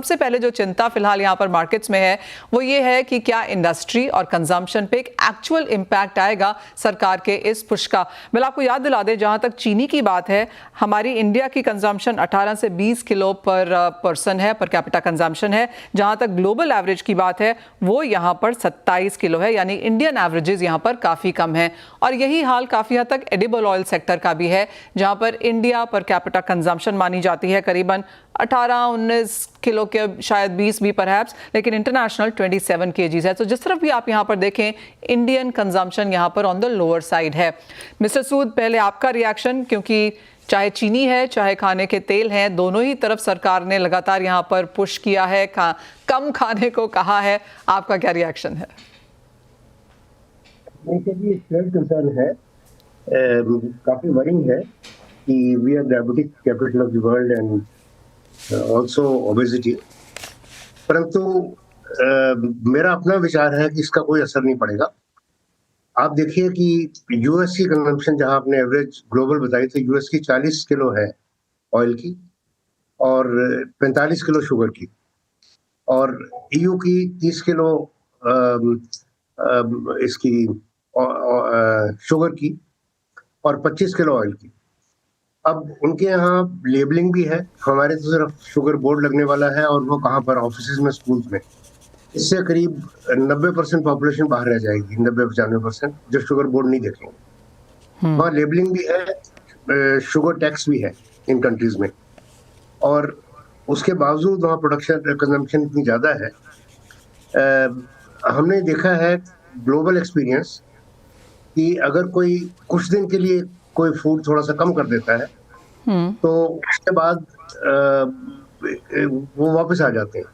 सबसे पहले जो चिंता फिलहाल यहाँ पर मार्केट्स में है वो ये है कि क्या इंडस्ट्री और कंजम्पशन पे एक एक्चुअल इम्पैक्ट आएगा सरकार के इस पुश का। मैं आपको याद दिला दें, जहाँ तक चीनी की बात है, हमारी इंडिया की कंजम्पशन 18 से 20 किलो पर पर्सन है, पर कैपिटा कंजम्पशन है। जहाँ तक ग्लोबल एवरेज की बात है वो यहाँ पर 27 किलो है, यानी इंडियन एवरेजेस यहाँ पर काफ़ी कम है। और यही हाल काफ़ी हद तक एडिबल ऑयल सेक्टर का भी है, जहाँ पर इंडिया पर कैपिटा कंजम्पशन मानी जाती है करीबन 18-19 किलो के, शायद 20 भी परहैप्स, लेकिन इंटरनेशनल 27 केजीज है। तो जिस तरफ भी आप यहाँ पर देखें, इंडियन कंजम्पशन यहाँ पर ऑन द लोअर साइड है। मिस्टर सूद, पहले आपका रिएक्शन, क्योंकि चाहे चीनी है चाहे खाने के तेल हैं, दोनों ही तरफ सरकार ने लगातार यहाँ पर पुश किया है, कम खाने को कहा है। आपका क्या रिएक्शन है? कंसर्न है, काफी वरिंग है कि we are diabetic capital of the world and also obesity. परंतु मेरा अपना विचार है कि इसका कोई असर नहीं पड़ेगा। आप देखिए कि यूएस की कंजम्पशन, जहां आपने एवरेज ग्लोबल बताई, तो यूएस की 40 किलो है ऑयल की और 45 किलो शुगर की, और ईयू की 30 किलो इसकी शुगर की और 25 किलो ऑयल की। अब उनके यहाँ लेबलिंग भी है, हमारे तो सिर्फ शुगर बोर्ड लगने वाला है, और वो कहाँ पर, ऑफिस में, स्कूल्स में। इससे करीब 90% पॉपुलेशन बाहर रह जाएगी, 90-95%, जो शुगर बोर्ड नहीं देखेंगे। वहाँ लेबलिंग भी है, शुगर टैक्स भी है इन कंट्रीज में, और उसके बावजूद वहाँ प्रोडक्शन कंजम्पशन इतनी ज़्यादा है। हमने देखा है ग्लोबल एक्सपीरियंस कि अगर कोई कुछ दिन के लिए कोई फूड थोड़ा सा कम कर देता है तो उसके बाद वो वापस आ जाते हैं।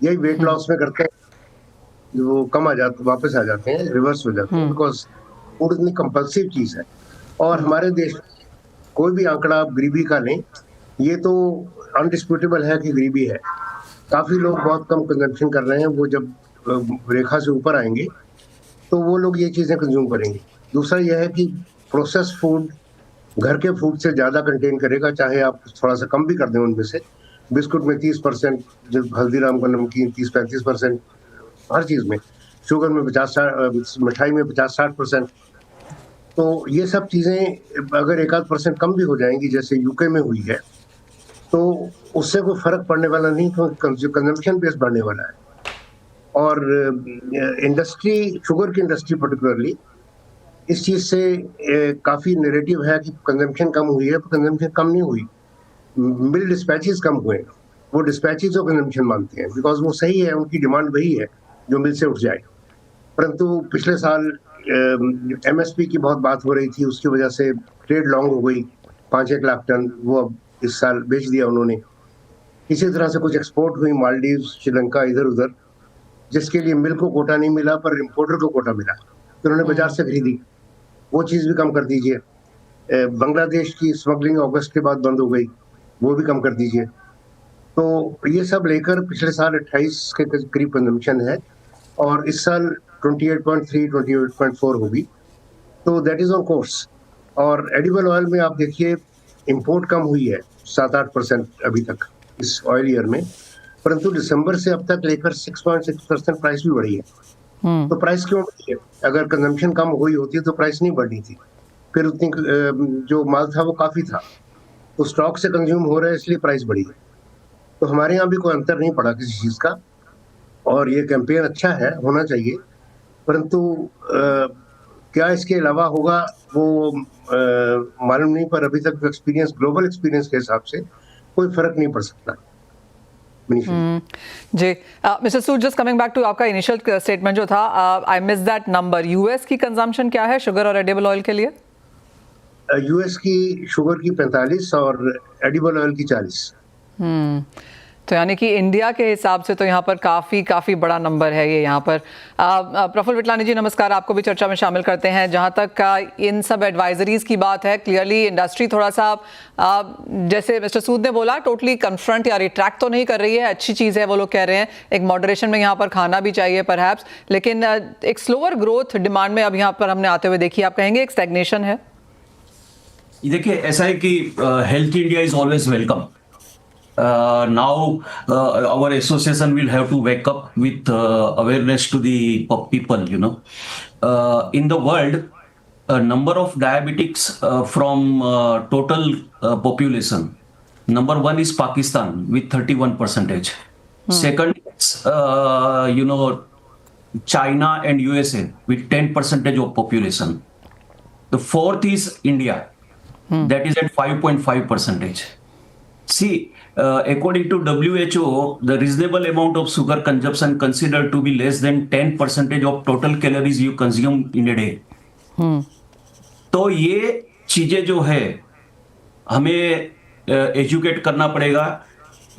यही वेट लॉस में करते हैं, वो कम आ जाते, वापस आ जाते हैं, रिवर्स हो जाते हैं, बिकॉज फूड इतनी कंपल्सिव चीज है। और हमारे देश में कोई भी आंकड़ा आप गरीबी का लें, ये तो अनडिस्प्यूटेबल है कि गरीबी है। काफी लोग बहुत कम कंजम्पशन कर रहे हैं, वो जब रेखा से ऊपर आएंगे तो वो लोग ये चीजें कंज्यूम करेंगे। दूसरा यह है कि प्रोसेस फूड घर के फूड से ज्यादा कंटेन करेगा, चाहे आप थोड़ा सा कम भी कर दें उनमें से। बिस्कुट में 30%, जो हल्दीराम का नमकीन 30-35%, हर चीज में, शुगर में 50, मिठाई में 50-60%। तो ये सब चीजें अगर 1-8% कम भी हो जाएंगी, जैसे यूके में हुई है, तो उससे कोई फर्क पड़ने वाला नहीं, क्योंकि कंजम्पशन बेस बढ़ने वाला है। और इंडस्ट्री, शुगर की इंडस्ट्री पर्टिकुलरली, इस चीज से काफी नैरेटिव है कि कंजम्पशन कम हुई है, पर कंजम्पशन कम नहीं हुई, मिल डिस्पैचेस कम हुए। वो डिस्पैचेस को कंजम्पशन मानते हैं, बिकॉज वो सही है, उनकी डिमांड वही है जो मिल से उठ जाए। परंतु पिछले साल एमएसपी की बहुत बात हो रही थी, उसकी वजह से ट्रेड लॉन्ग हो गई 5-1 लाख टन, वो अब इस साल बेच दिया उन्होंने। इसी तरह से कुछ एक्सपोर्ट हुई, मालदीव, श्रीलंका, इधर उधर, जिसके लिए मिल को कोटा नहीं मिला पर इम्पोर्टर को कोटा मिला, तो उन्होंने बाजार से खरीदी। वो चीज भी कम कर दीजिए। बांग्लादेश की स्मगलिंग अगस्त के बाद बंद हो गई, वो भी कम कर दीजिए। तो ये सब लेकर पिछले साल 28 के करीब कंजम्पशन है, और इस साल 28.3, 28.4 होगी, तो दैट इज ऑन कोर्स। और एडिबल ऑयल में आप देखिए इंपोर्ट कम हुई है 7-8% अभी तक इस ऑयल ईयर में, परंतु दिसंबर से अब तक लेकर 6.6% प्राइस भी बढ़ी है। तो प्राइस क्यों बढ़ी है? अगर कंजम्पशन कम हुई होती तो प्राइस नहीं बढ़नी थी। फिर उतनी जो माल था वो काफी था, तो स्टॉक से कंज्यूम हो रहा है, इसलिए प्राइस बढ़ी है। तो हमारे यहाँ भी कोई अंतर नहीं पड़ा किसी चीज का, और ये कैंपेन अच्छा है, होना चाहिए। परंतु क्या इसके अलावा होगा वो मालूम नहीं, पर अभी तक एक्सपीरियंस, ग्लोबल एक्सपीरियंस के हिसाब से कोई फर्क नहीं पड़ सकता। जी mister Sood, just coming back to आपका इनिशियल स्टेटमेंट जो था, I miss that number. US की कंजम्पशन क्या है शुगर और एडिबल ऑयल के लिए? यूएस की शुगर की 45 और एडिबल ऑयल की 40। तो यानी कि इंडिया के हिसाब से तो यहाँ पर काफ़ी बड़ा नंबर है ये यहाँ पर। प्रफुल्ल विटलानी जी नमस्कार, आपको भी चर्चा में शामिल करते हैं। जहाँ तक इन सब एडवाइजरीज की बात है, क्लियरली इंडस्ट्री थोड़ा सा जैसे मिस्टर सूद ने बोला, टोटली कन्फ्रंट या रिट्रैक्ट तो नहीं कर रही है, अच्छी चीज़ है, वो लोग कह रहे हैं एक मॉडरेशन में यहाँ पर खाना भी चाहिए परहैप्स, लेकिन एक स्लोअर ग्रोथ डिमांड में अब यहाँ पर हमने आते हुए देखी। आप कहेंगे एक स्टैग्नेशन है? देखिए ऐसा है कि health India is always welcome, Now our association will have to wake up with awareness to the people, in the world, number of diabetics from total population, number one is Pakistan with 31%. Second is China and USA with 10% of population. The fourth is India, that is at 5.5%. See, according to WHO, the reasonable amount of sugar consumption considered to be less than 10% of total calories you consume in a day. तो ये चीजें जो है हमें educate करना पड़ेगा।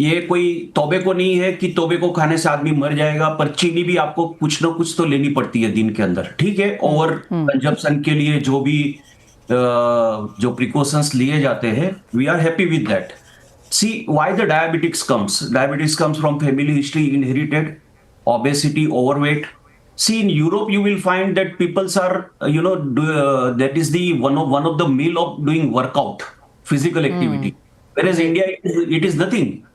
ये कोई तोबे को नहीं है कि तोबे को खाने से आदमी मर जाएगा, पर चीनी भी आपको कुछ ना कुछ तो लेनी पड़ती है दिन के अंदर, ठीक है। ओवर कंजप्शन के लिए जो भी जो प्रिकॉशंस लिए जाते हैं, we are happy with that. See why the diabetics comes. Diabetes comes from family history, inherited, obesity, overweight. See, in Europe, you will find that people are, that is the one of the meal of doing workout, physical activity. Whereas India, it is nothing.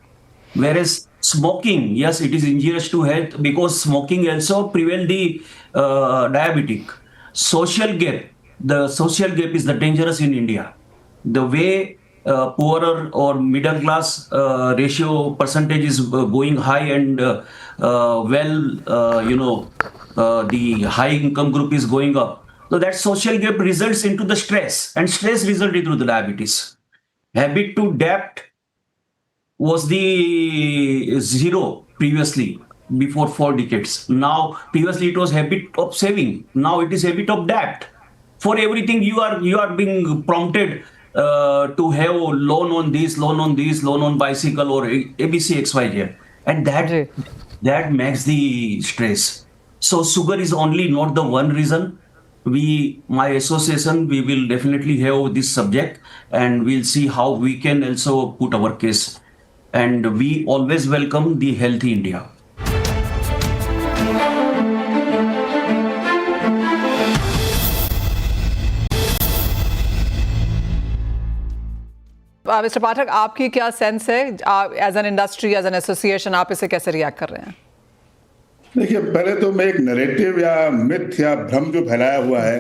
Whereas smoking, yes, it is injurious to health because smoking also prevent the diabetic. Social gap, the social gap is the dangerous in India. The way poorer or middle class ratio percentage is going high, and the high income group is going up. So that social gap results into the stress, and stress results into the diabetes. Habit to debt was the zero previously, before 4 decades. Now, previously it was habit of saving. Now it is habit of debt. For everything you are being prompted to have loan on this, loan on this, loan on bicycle, or ABC XYZ, and that makes the stress. So sugar is only not the one reason. My association, we will definitely have this subject, and we'll see how we can also put our case. And we always welcome the healthy India. Mister Pathak, आपकी क्या sense है as an industry, as an association, आप इसे कैसे react कर रहे हैं? देखिए, पहले तो मैं एक नैरेटिव या मिथ या भ्रम जो फैलाया हुआ है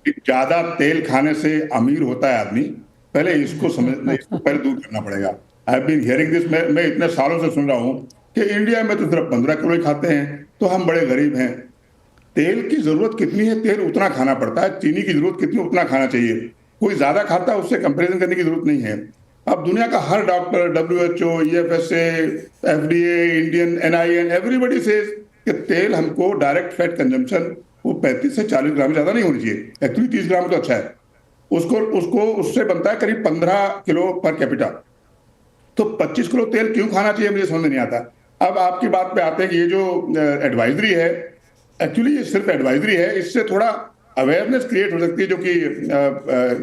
कि ज्यादा तेल खाने से अमीर होता है आदमी, पहले इसको समझना, इसको पहले दूर करना पड़ेगा। I have been hearing this, मैं इतने सालों से सुन रहा हूँ कि इंडिया में तो सिर्फ 15 किलो ही खाते हैं, तो हम बड़े गरीब हैं। तेल की जरूरत कितनी है, तेल उतना खाना पड़ता है। चीनी की जरूरत कितनी, उतना खाना चाहिए। कोई ज्यादा खाता है उससे कंपेरिजन करने की जरूरत नहीं है। अब दुनिया का हर doctor, WHO, EFSA, FDA, Indian NIN, everybody says कि तेल हमको डायरेक्ट फैट कंजम्पशन वो 35 से 40 ग्राम ज्यादा नहीं होनी चाहिए। एक्चुअली 30 ग्राम तो अच्छा है। उससे बनता है करीब 15 किलो पर कैपिटा। तो 25 किलो तेल क्यों खाना चाहिए, मुझे समझ में नहीं आता। अब आपकी बात पे आते हैं कि ये जो एडवाइजरी है, एक्चुअली ये सिर्फ एडवाइजरी है, इससे थोड़ा अवेयरनेस क्रिएट हो सकती है, जो कि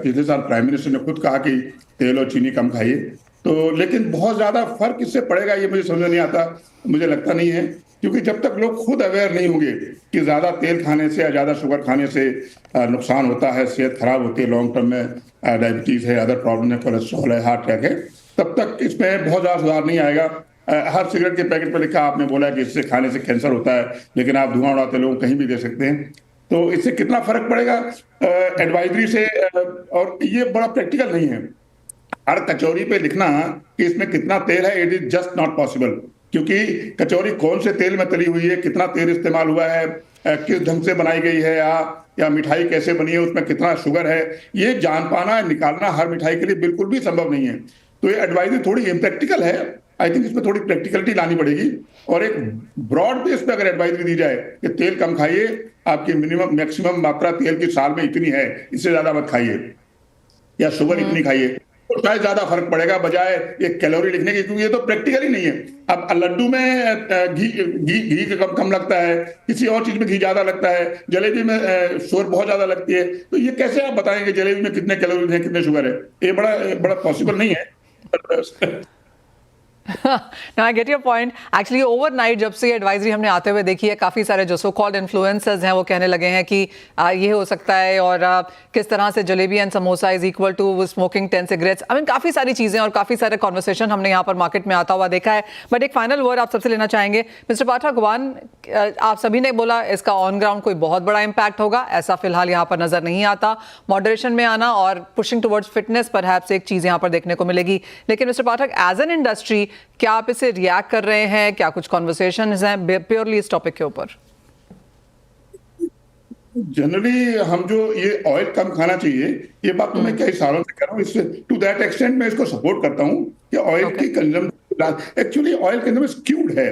पिछले साल प्राइम मिनिस्टर ने खुद कहा कि तेल और चीनी कम खाइए। तो लेकिन बहुत ज्यादा फर्क इससे पड़ेगा ये मुझे समझ में नहीं आता, मुझे लगता नहीं है, क्योंकि जब तक लोग खुद अवेयर नहीं होंगे कि ज्यादा तेल खाने से या ज्यादा शुगर खाने से नुकसान होता है, सेहत खराब होती है, लॉन्ग टर्म में डायबिटीज है, अदर प्रॉब्लम है, कोलेस्ट्रॉल है, हार्ट अटैक है, तब तक इसमें बहुत ज्यादा सुधार नहीं आएगा। हर सिगरेट के पैकेट पर लिखा, आपने बोला कि इससे खाने से कैंसर होता है, लेकिन आप धुआं उड़ाते लोग कहीं भी दे सकते हैं। तो इससे कितना फर्क पड़ेगा एडवाइजरी से? और ये बड़ा प्रैक्टिकल नहीं है। हर कचौरी पे लिखना कि इसमें कितना तेल है, it is just not possible, क्योंकि कचौरी कौन से तेल में तली हुई है, कितना तेल इस्तेमाल हुआ है, किस ढंग से बनाई गई है, या मिठाई कैसे बनी है, उसमें कितना शुगर है, ये जान पाना, निकालना हर मिठाई के लिए बिल्कुल भी संभव नहीं है। तो ये एडवाइजरी थोड़ी इम्प्रैक्टिकल है। आई थिंक इसमें थोड़ी प्रैक्टिकलिटी लानी पड़ेगी, और एक ब्रॉड बेस पे अगर एडवाइजरी दी जाए कि तेल कम खाइए, आपकी मिनिमम मैक्सिमम मात्रा तेल की साल में इतनी है, इससे ज्यादा मत खाइए, या शुगर इतनी खाइए, तो शायद ज्यादा फर्क पड़ेगा बजाय ये कैलोरी लिखने की, क्योंकि ये तो प्रैक्टिकल ही नहीं है। अब लड्डू में घी कम लगता है, किसी और चीज में घी ज्यादा लगता है, जलेबी में शुगर बहुत ज्यादा लगती है, तो ये कैसे आप बताएंगे जलेबी में कितने कैलोरी है, कितने शुगर है? ये बड़ा पॉसिबल नहीं है। Now I get your point. Actually overnight जब से ये एडवाइजरी हमने आते हुए देखी है, काफ़ी सारे जो सो कॉल्ड इन्फ्लुएंसर्स हैं वो कहने लगे हैं कि ये हो सकता है, और किस तरह से jalebi and samosa is equal to smoking 10 cigarettes. I mean काफ़ी सारी चीज़ें और काफ़ी सारे कॉन्वर्सेशन हमने यहाँ पर मार्केट में आता हुआ देखा है। बट एक फाइनल वर्ड आप सबसे लेना चाहेंगे मिस्टर पाठक। वन, आप सभी ने बोला इसका ऑन ग्राउंड कोई बहुत बड़ा इम्पैक्ट होगा, ऐसा फिलहाल यहाँ पर नजर नहीं आता। मॉडरेशन में आना और पुशिंग टुवर्ड्स फिटनेस परहैप्स एक चीज़ यहाँ पर देखने को मिलेगी। लेकिन mister Pathak, as an industry क्या आप इसे रिएक्ट कर रहे हैं? क्या कुछ कॉन्वर्सेशंस हैं प्योरली इस टॉपिक के ऊपर? जनरली हम जो ये ऑयल कम खाना चाहिए, ये बात तो मैं कई सालों से कर रहा हूँ। इससे टू दैट एक्सटेंट मैं इसको सपोर्ट करता हूँ कि ऑयल की consumption, actually oil consumption skewed है।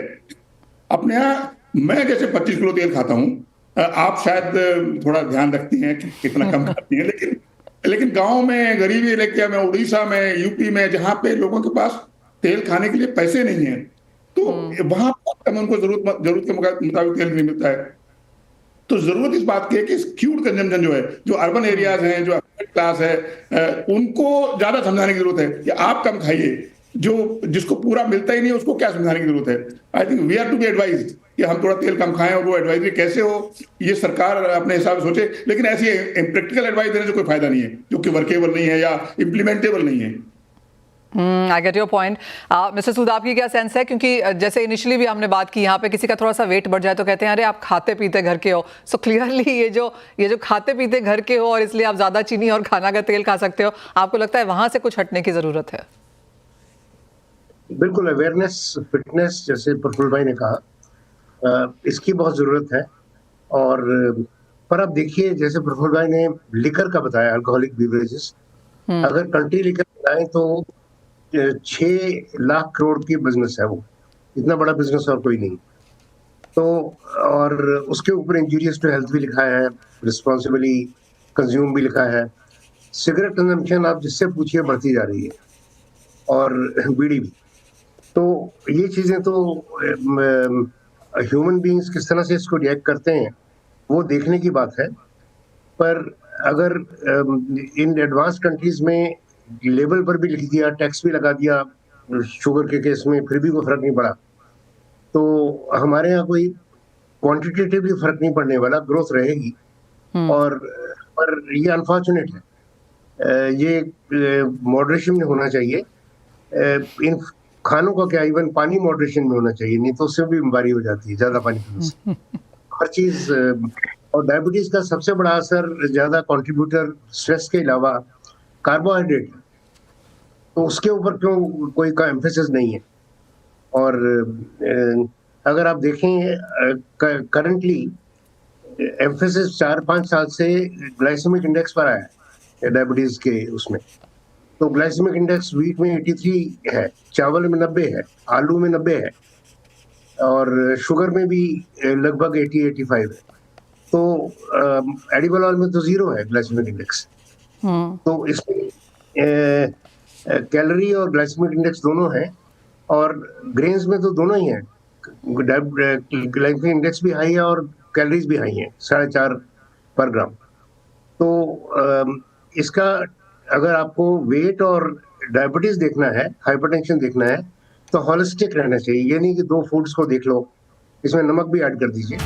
अपने यहाँ मैं जैसे 25 किलो तेल खाता हूँ, आप शायद थोड़ा ध्यान रखती हैं कि कितना कम खाती हैं, लेकिन गांव में गरीबी इलाके में, उड़ीसा में, यूपी में, जहां पे लोगों के पास तेल खाने के लिए पैसे नहीं है, तो वहां उनको जरूरत के मुताबिक तेल नहीं मिलता है। तो जरूरत इस बात की है कि स्क्यूड कंजम्पशन जो है, जो अर्बन एरियाज हैं, जो क्लास है, उनको ज्यादा समझाने की जरूरत है कि आप कम खाइए। जिसको पूरा मिलता ही नहीं उसको क्या समझाने की जरूरत है? I think we are to be advised कि हम थोड़ा तेल कम खाएं, और वो एडवाइजरी कैसे हो ये सरकार अपने हिसाब से सोचे। लेकिन ऐसी प्रैक्टिकल एडवाइस देने से कोई फायदा नहीं है जो कि वर्केबल नहीं है या इम्प्लीमेंटेबल नहीं है। I get your point. Mister Sood, आपकी क्या सेंस है? क्योंकि जैसे इनिशियली भी हमने बात की, यहाँ पे किसी का थोड़ा सा वेट बढ़ जाए तो कहते हैं अरे आप खाते पीते घर के हो। सो क्लियरली ये जो खाते पीते घर के हो और इसलिए आप ज्यादा चीनी और खाना का तेल खा सकते हो, आपको लगता है वहां से कुछ हटने की जरूरत है? बिल्कुल, अवेयरनेस, फिटनेस, जैसे प्रफुल्ल भाई ने कहा, इसकी बहुत जरूरत है। और पर अब देखिए, जैसे प्रफुल्ल भाई ने लिकर का बताया, अल्कोहलिक बेवरेजेस, अगर कंट्री लिकर बताएं तो 6 लाख करोड़ की बिजनेस है वो। इतना बड़ा बिजनेस और कोई नहीं। तो और उसके ऊपर इंजूरियस टू हेल्थ भी लिखा है, रिस्पॉन्सिबली कंज्यूम भी लिखा है। सिगरेट कंजम्पशन आप जिससे पूछिए बढ़ती जा रही है, और बीड़ी भी। तो ये चीजें तो ह्यूमन बीइंग्स किस तरह से इसको रिएक्ट करते हैं वो देखने की बात है। पर अगर इन एडवांस कंट्रीज में लेबल पर भी लिख दिया, टैक्स भी लगा दिया शुगर के केस में, फिर भी कोई फर्क नहीं पड़ा, तो हमारे यहाँ कोई क्वांटिटेटिवली फर्क नहीं पड़ने वाला, ग्रोथ रहेगी। और पर ये अनफॉर्चुनेट है, ये मॉडरेशन में होना चाहिए। इन खानों का क्या, इवन पानी मॉडरेशन में होना चाहिए, नहीं तो उससे भी बीमारी हो जाती है ज्यादा पानी पीने से। हर चीज, और डायबिटीज का सबसे बड़ा असर, ज्यादा कंट्रीब्यूटर स्ट्रेस के अलावा कार्बोहाइड्रेट है। तो उसके ऊपर क्यों कोई का एम्फेसिस नहीं है? और अगर आप देखें करंटली एम्फेसिस 4-5 साल से ग्लाइसेमिक इंडेक्स पर आया है डायबिटीज के उसमें। तो ग्लाइसेमिक इंडेक्स वीट में 83 है, चावल में 90 है, आलू में 90 है, और शुगर में भी लगभग 80-85 है। तो एडिबल ऑयल में तो 0 है ग्लाइसेमिक इंडेक्स। तो इसमें कैलोरी और ग्लाइसेमिक इंडेक्स दोनों है, और ग्रेन्स में तो दोनों ही है। ग्लाइसेमिक इंडेक्स भी हाई है और कैलोरीज भी हाई है, 4.5 पर ग्राम। तो इसका अगर आपको वेट और डायबिटीज देखना है, हाइपरटेंशन देखना है, तो होलिस्टिक रहना चाहिए। ये नहीं कि 2 फूड्स को देख लो, इसमें नमक भी ऐड कर दीजिए।